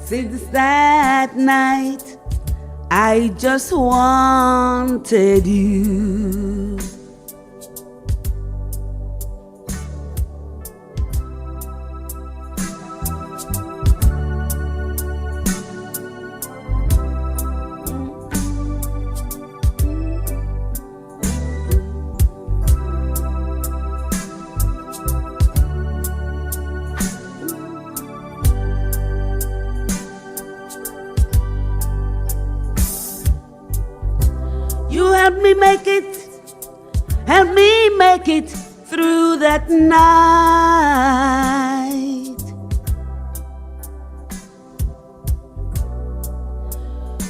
Since that night, I just wanted you. Help me make it through that night.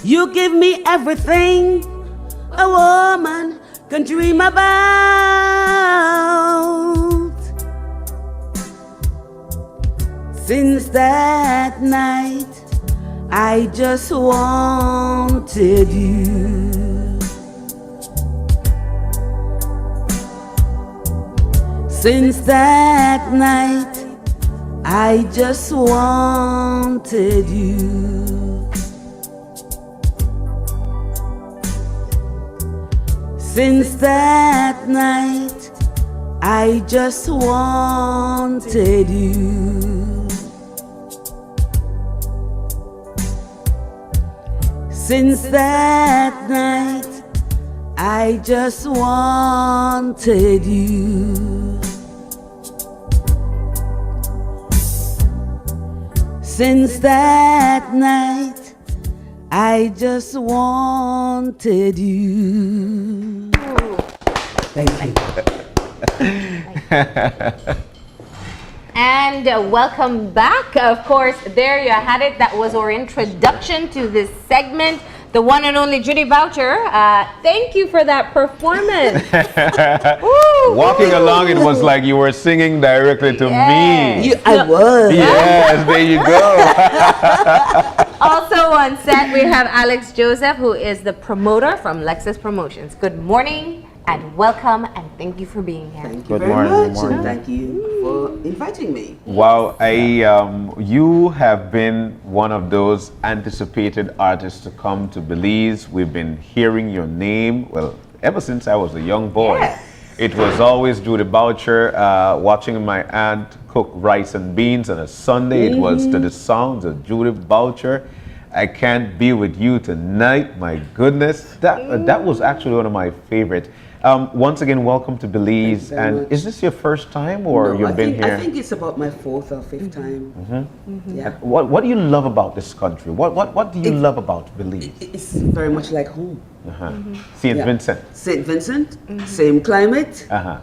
You give me everything a woman can dream about. Since that night, I just wanted you. Since that night, I just wanted you. Since that night, I just wanted you. Since that night, I just wanted you. Since that night, I just wanted you. Thank you. And welcome back. Of course, there you had it. That was our introduction to this segment. The one and only Judy Boucher. Thank you for that performance. Walking along, it was like you were singing directly to me. I was. Yes, there you go. Also on set, we have Alex Joseph, who is the promoter from Lexus Promotions. Good morning and welcome, and thank you for being here. Thank you very much, and thank you for inviting me. Wow, you have been one of those anticipated artists to come to Belize. We've been hearing your name, well, ever since I was a young boy. Yes. It was always Judy Boucher, watching my aunt cook rice and beans on a Sunday. It was to the sounds of Judy Boucher. I Can't Be With You Tonight. My goodness, that was actually one of my favorite. Once again, welcome to Belize. And much. Is this your first time, or you've been here? I think it's about my fourth or fifth time. Yeah. What do you love about this country? What do you love about Belize? It's very much like home. St. Vincent. St. Vincent, same climate, Uh-huh.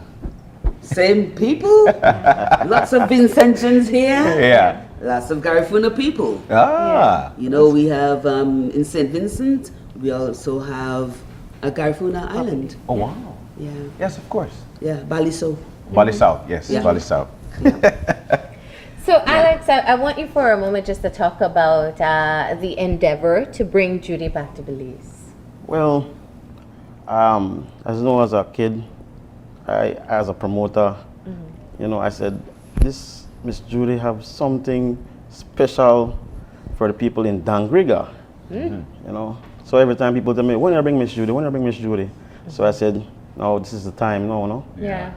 same people. Lots of Vincentians here. Yeah. Lots of Garifuna people. Ah. You know, we have in St. Vincent, we also have a Garifuna Island. Oh, wow. Yeah. Yes, of course. Yeah, Baliso. Bali South, yes, Yeah. Bali South. So Alex, I want you for a moment just to talk about the endeavor to bring Judy back to Belize. Well, as you know, as a kid, as a promoter, you know, I said, this Miss Judy have something special for the people in Dangriga, you know. So every time people tell me, when you bring Miss Judy, when you bring Miss Judy? So I said, no, this is the time, no. Yeah.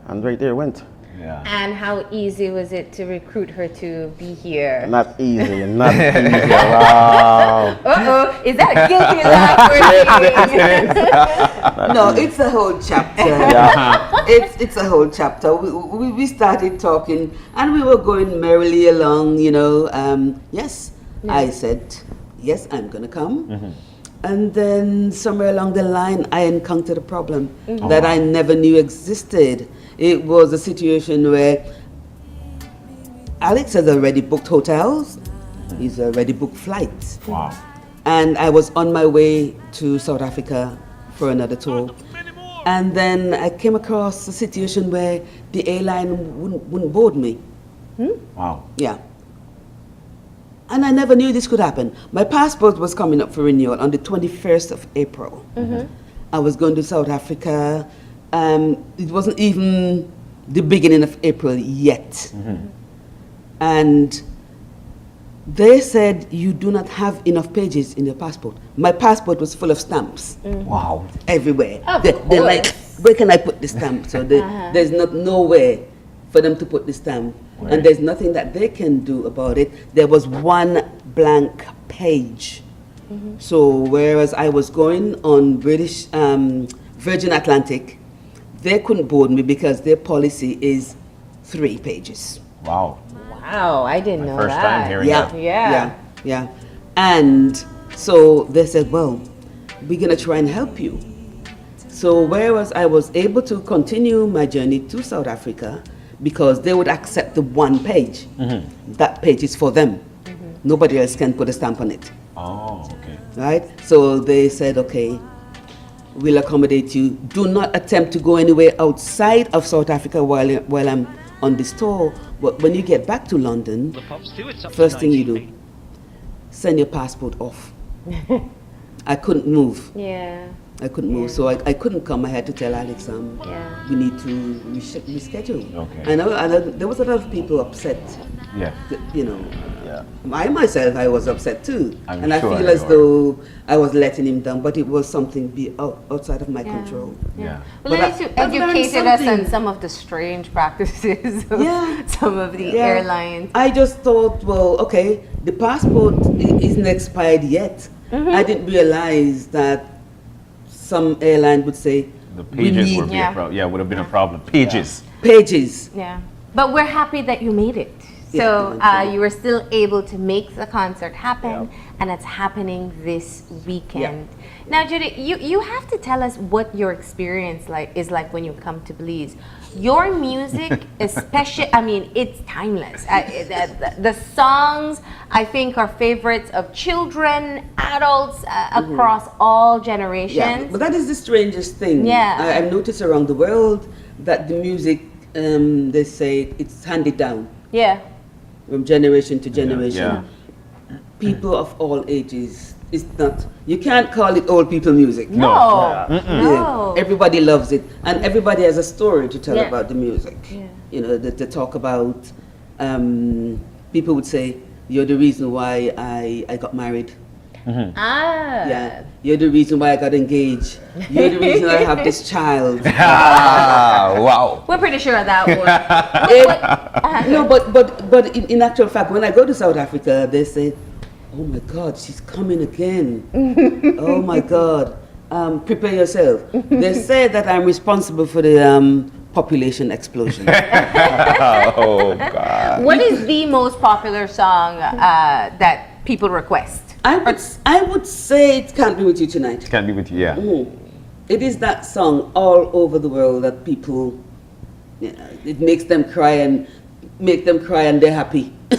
And right there it went. Yeah. And how easy was it to recruit her to be here? Not easy, not easy. Wow. Uh-oh, is that a guilty laugh? No, it's a whole chapter. It's a whole chapter. We started talking and we were going merrily along, you know. Yes, I said, yes, I'm going to come. And then somewhere along the line, I encountered a problem that I never knew existed. It was a situation where Alex has already booked hotels. He's already booked flights. Wow. And I was on my way to South Africa for another tour. And then I came across a situation where the airline wouldn't board me. Wow. Yeah. And I never knew this could happen. My passport was coming up for renewal on the 21st of April. I was going to South Africa. It wasn't even the beginning of April yet. And They said you do not have enough pages in your passport. My passport was full of stamps Wow. everywhere. Of They're like, course. where can I put the stamp? So there's not nowhere for them to put the stamp. Right. And there's nothing that they can do about it. There was one blank page. So whereas I was going on British Virgin Atlantic, they couldn't board me because their policy is 3 pages. Wow. Wow, I didn't know First that. time hearing Yeah, that. Yeah. And so they said, well, we're gonna try and help you. So whereas I was able to continue my journey to South Africa because they would accept the 1 page. That page is for them. Nobody else can put a stamp on it, Oh, okay. right? So they said, okay, we'll accommodate you. Do not attempt to go anywhere outside of South Africa while I'm on this tour. But when you get back to London, first thing you do, send your passport off. I couldn't move. Yeah. I couldn't move, so I couldn't come. I had to tell Alex, Yeah. we need to reschedule. Okay. And there was a lot of people upset. Yeah. You know, Yeah. I myself, I was upset too. I'm And I sure feel you as are. though I was letting him down, but it was something outside of my control. Yeah. Well, But at least you I've learned educated us on something. some of the strange practices of Yeah. some of the Yeah. airlines. I just thought, well, okay, the passport isn't expired yet. I didn't realize that some airline would say, The we pages need would be Yeah. would have been a problem. Pages. pages. Yeah. But we're happy that you made it. So Yeah, thank you. you were still able to make the concert happen, and it's happening this weekend. Now, Judy, you have to tell us what your experience is like when you come to Belize. Your music, especially, I mean, it's timeless. The songs, I think, are favorites of children, adults, across all Yeah, generations. but that is the strangest thing. Yeah. I've noticed around the world that the music, they say it's handed down Yeah. from generation to generation. Yeah. People of all ages. It's not, you can't call it old people music. No. Yeah. No. Everybody loves it, and everybody has a story to tell Yeah. about the music. Yeah. You know, they talk about, people would say, you're the reason why I got married. Ah. Yeah, you're the reason why I got engaged. You're the reason I have this child. Wow. We're pretty sure of that one. No, but in actual fact, when I go to South Africa, they say, "Oh my God, she's coming again." Oh my God, prepare yourself. They say that I'm responsible for the population explosion. Oh God. What is the most popular song that people request? I would say it can't be with you tonight. Can't be with you. Yeah. It is that song all over the world that people, you know, it makes them cry and they're happy. I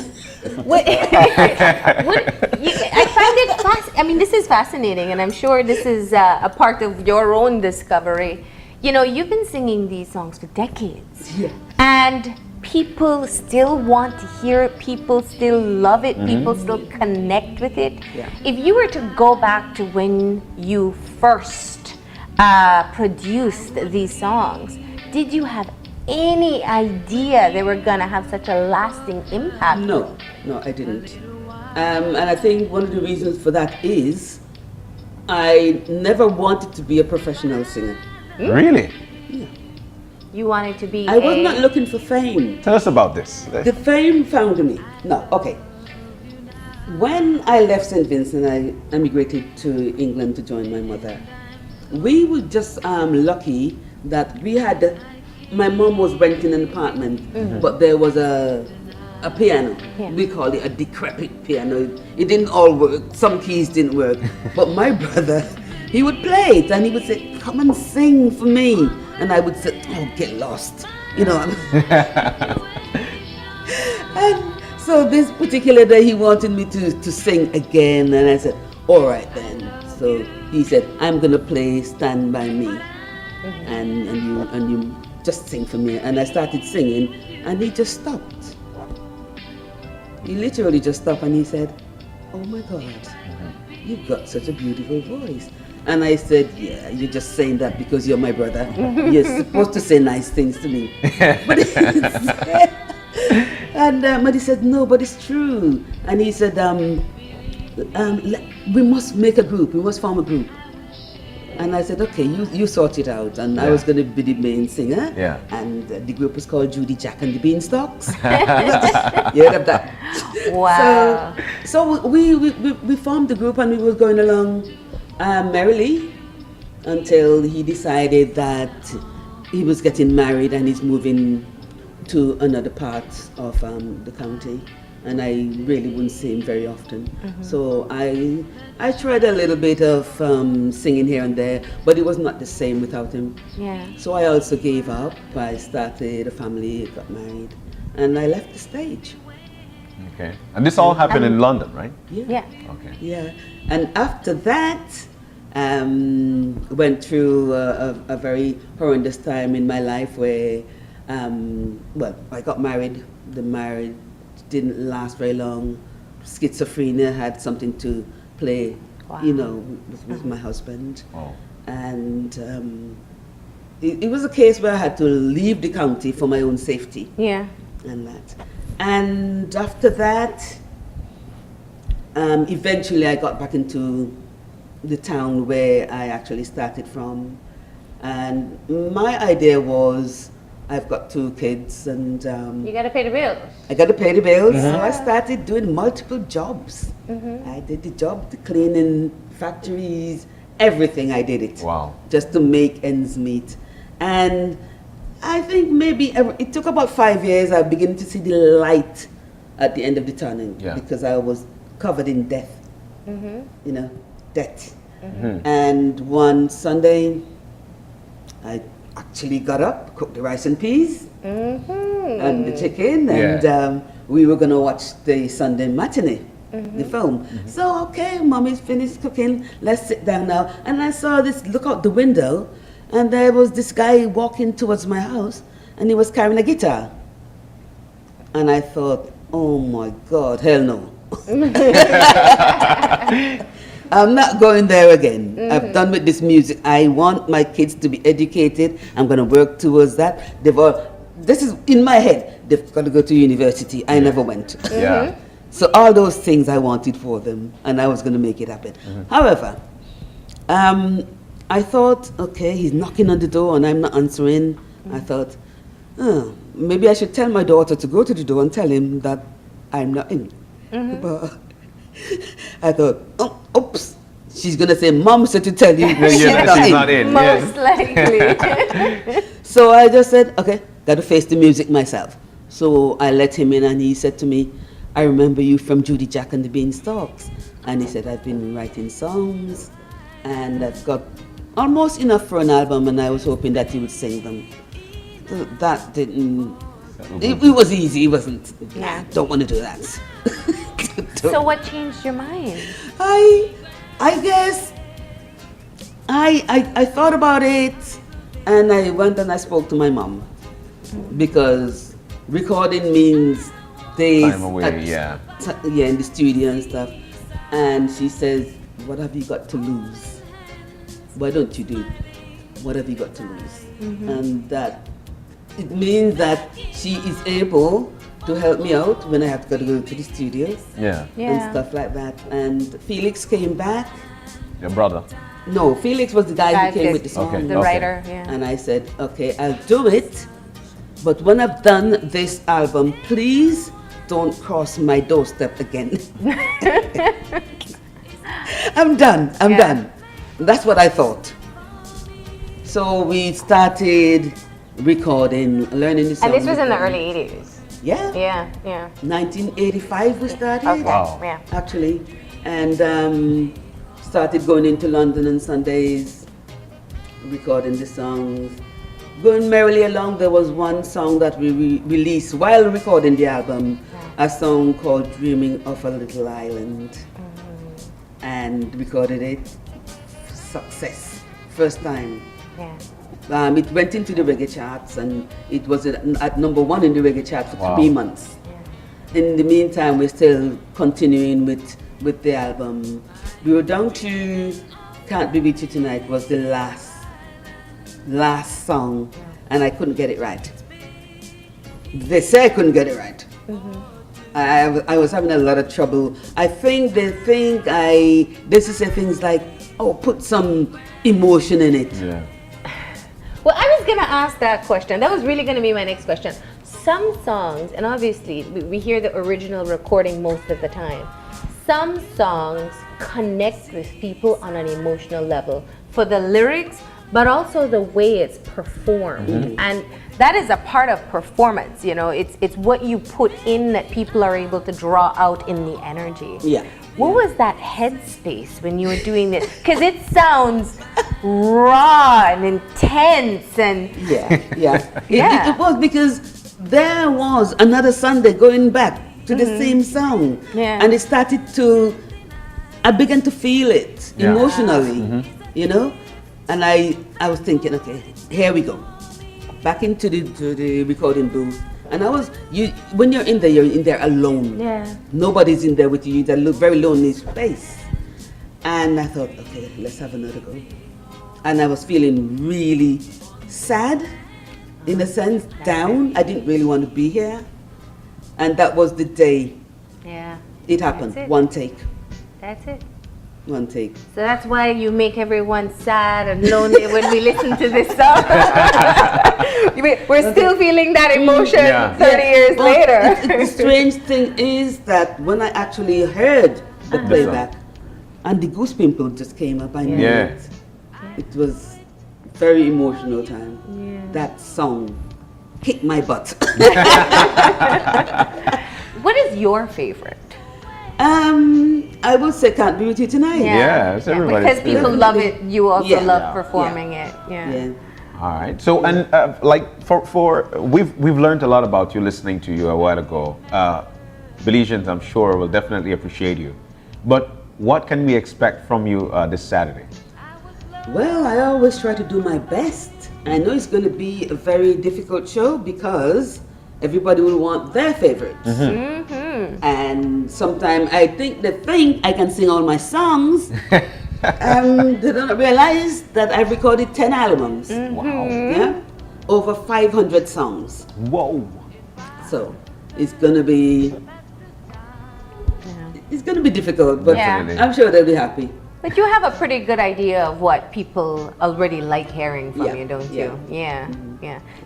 find it I mean, this is fascinating, and I'm sure this is a part of your own discovery. You know, you've been singing these songs for decades, Yeah. and people still want to hear it. People still love it. People still connect with it. Yeah. If you were to go back to when you first produced these songs, did you have any idea they were gonna have such a lasting impact? No, I didn't. And I think one of the reasons for that is I never wanted to be a professional singer. Really? You wanted to be I was not looking for fame. Tell us about this. The fame found me. No, okay. When I left St. Vincent, I emigrated to England to join my mother. We were just lucky that we had, my mom was renting an apartment, but there was a piano. Yeah. We call it a decrepit piano. It didn't all work. Some keys didn't work. But my brother, he would play it and he would say, "Come and sing for me." And I would say, "Oh, get lost." You know. And so this particular day he wanted me to sing again, and I said, "All right then." So he said, "I'm gonna play Stand By Me, and you just sing for me." And I started singing, and he just stopped. He literally just stopped, and he said, "Oh my God, you've got such a beautiful voice." And I said, "Yeah, you're just saying that because you're my brother. You're supposed to say nice things to me." But he said, And Muddy said, no, but it's true. And he said, we must make a group. We must form a group. And I said, okay, you sort it out. And I was going to be the main singer. Yeah. And the group was called Judy, Jack and the Beanstalks. You heard of that? Wow. So we formed the group and we were going along merrily until he decided that he was getting married and he's moving to another part of the county. And I really wouldn't see him very often. So I tried a little bit of singing here and there, but it was not the same without him. Yeah. So I also gave up. I started a family, got married, and I left the stage. Okay. And this all happened in London, right? Yeah. Okay. Yeah. And after that, went through a very horrendous time in my life where, I got married. The marriage didn't last very long. Schizophrenia had something to play, with my husband. Oh. And it was a case where I had to leave the county for my own safety. Yeah. And that. And after that, eventually I got back into the town where I actually started from. And my idea was, I've got 2 kids and You got to pay the bills. I got to pay the bills. So I started doing multiple jobs. I did the job, the cleaning, factories, everything I did it. Wow. Just to make ends meet. And I think maybe it took about 5 years. I began to see the light at the end of the tunnel because I was covered in death. Death. And one Sunday, I actually got up, cooked the rice and peas and the chicken, and we were going to watch the Sunday matinee, the film. So, okay, mommy's finished cooking, let's sit down now. And I saw this, look out the window, and there was this guy walking towards my house, and he was carrying a guitar. And I thought, oh my God, hell no. I'm not going there again. I've done with this music. I want my kids to be educated. I'm going to work towards that. This is in my head. They've got to go to university. I never went. Yeah. So all those things I wanted for them, and I was going to make it happen. However, I thought, okay, he's knocking on the door and I'm not answering. I thought, maybe I should tell my daughter to go to the door and tell him that I'm not in. But I thought, oops, she's going to say, Mom said to tell you she's not in. Most likely. So I just said, okay, got to face the music myself. So I let him in and he said to me, I remember you from Judy, Jack and the Beanstalks. And he said, I've been writing songs and I've got almost enough for an album and I was hoping that he would sing them. So that didn't, it was easy, it wasn't, don't want to do that. So what changed your mind? I guess I thought about it and I went and I spoke to my mom because recording means days Time away, in the studio and stuff. And she says, what have you got to lose? Why don't you do it? What have you got to lose? And that it means that she is able to help me out when I have to go to the studio and stuff like that. And Felix came back. Your brother? No, Felix was the guy who came with the song. The writer, And I said, okay, I'll do it. But when I've done this album, please don't cross my doorstep again. I'm done. I'm done. That's what I thought. So we started recording, learning the song. And this was in the early 80s. Yeah. Yeah. 1985 we started. Okay. Wow. Yeah. Actually. And started going into London on Sundays, recording the songs. Going merrily along, there was one song that we released while recording the album, a song called Dreaming of a Little Island. And recorded it. Success. First time. Yeah. It went into the reggae charts and it was at #1 in the reggae chart for 3 months. In the meantime, we're still continuing with the album. We were down to Can't Be With You Tonight was the last song and I couldn't get it right. They say I couldn't get it right. I was having a lot of trouble. I think they think they used to say things like, "Oh, put some emotion in it." Yeah. Well, I was going to ask that question. That was really going to be my next question. Some songs, and obviously we hear the original recording most of the time. Some songs connect with people on an emotional level for the lyrics, but also the way it's performed. And that is a part of performance, you know. It's what you put in that people are able to draw out in the energy. Yeah. What was that headspace when you were doing this? Because it sounds raw and intense and It was because there was another Sunday going back to the same song, and it started to. I began to feel it emotionally, you know, and I was thinking, okay, here we go, back into the recording booth. And when you're in there alone. Yeah. Nobody's in there with you. It's a very lonely space. And I thought, okay, let's have another go. And I was feeling really sad, in a sense, down. I didn't really want to be here. And that was the day it happened. That's it. One take. That's it. One take. So that's why you make everyone sad and lonely when we listen to this song. We're still feeling that emotion 30 years later. The strange thing is that when I actually heard the playback, and the goose pimple just came up, I knew it. It was very emotional time. Yeah. That song kicked my butt. What is your favorite? I would say Can't Be With You Tonight. It's everybody's because people favorite. love it. You also love Yeah. performing it. Yeah. All right. So, and like we've learned a lot about you listening to you a while ago. Belizeans, I'm sure, will definitely appreciate you. But what can we expect from you this Saturday? Well, I always try to do my best. I know it's going to be a very difficult show because everybody will want their favorites. And sometimes I think they think I can sing all my songs. They don't realize that I've recorded 10 albums. Wow. Yeah? Over 500 songs. Whoa. So it's going to be difficult, but I'm sure they'll be happy. But you have a pretty good idea of what people already like hearing from you, don't you? Yeah.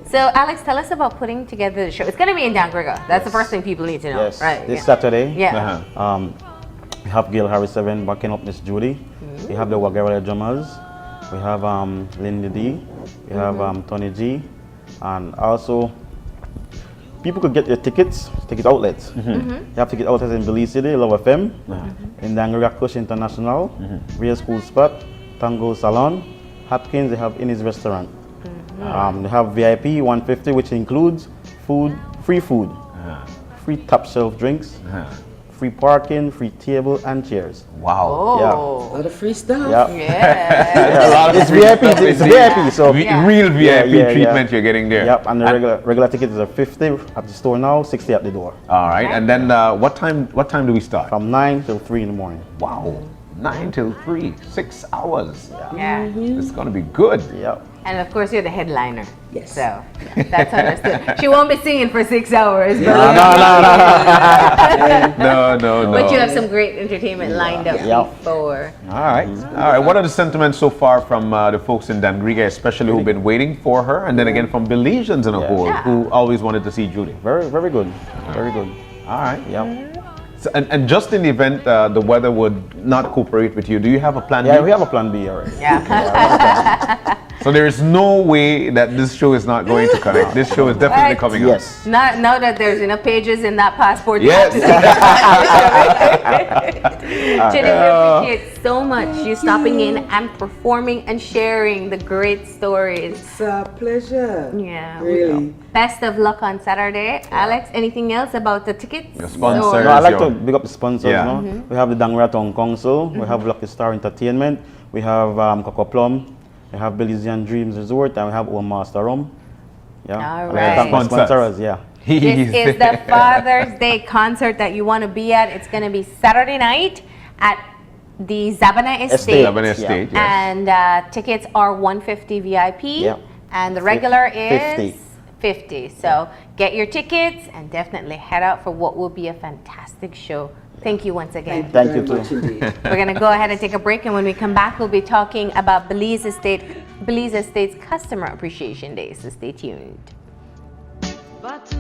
So, Alex, tell us about putting together the show. It's going to be in Dangriga. That's the first thing people need to know, right? This Saturday. Yeah. We have Gail Harris 7 backing up Miss Judy. We have the Wagera drummers. We have Lindy D. We have Tony G. And also, people could get their ticket outlets. You have ticket outlets in Belize City, Love FM, in Dangriga Kush International, Real School Spot, Tango Salon, Hopkins, they have Innis Restaurant. They have VIP 150, which includes free food, free top shelf drinks, free parking, free table and chairs. Wow. A lot of free stuff. It's VIP. It's VIP. So real VIP treatment you're getting there. Yep. And the regular tickets are 50 at the store now, 60 at the door. All right. And then what time do we start? From 9 till 3 in the morning. Wow. 9 till 3, 6 hours. Yeah. It's gonna be good. Yep. And of course, you're the headliner. Yes. So that's understood. She won't be singing for 6 hours. But No. But you have some great entertainment lined up before. All right. All right. What are the sentiments so far from the folks in Dangriga, especially who've been waiting for her, and then again from Belizeans in a whole who always wanted to see Judy? Very, very good. Very good. All right. Yep. So, and just in the event the weather would not cooperate with you, do you have a plan B? Yeah, we have a plan B already. Yeah. So there is no way that this show is not going to connect. This show is definitely coming up. Yes. Now that there's enough pages in that passport. Yes. Judy, we appreciate so much you stopping in and performing and sharing the great stories. It's a pleasure. Yeah. Really. Best of luck on Saturday. Alex, anything else about the tickets? Your sponsors. No, I like to big up the sponsors. Yeah. You know? We have the Dangriga Town Council. We have Lucky Star Entertainment. We have Coco Plum. We have Belizean Dreams Resort, and we have Old Master Rum. All I like to right. thank my sponsors. Yeah. This is the Father's Day concert that you want to be at. It's going to be Saturday night at the Zabana Estate. Zabana Estate, yes. And tickets are $150 VIP. Yep. And the regular is 50. 50. So get your tickets and definitely head out for what will be a fantastic show. Thank you once again. Thank you very too. much indeed. We're going to go ahead and take a break, and when we come back, we'll be talking about Belize Estate's Customer Appreciation Day. So stay tuned. But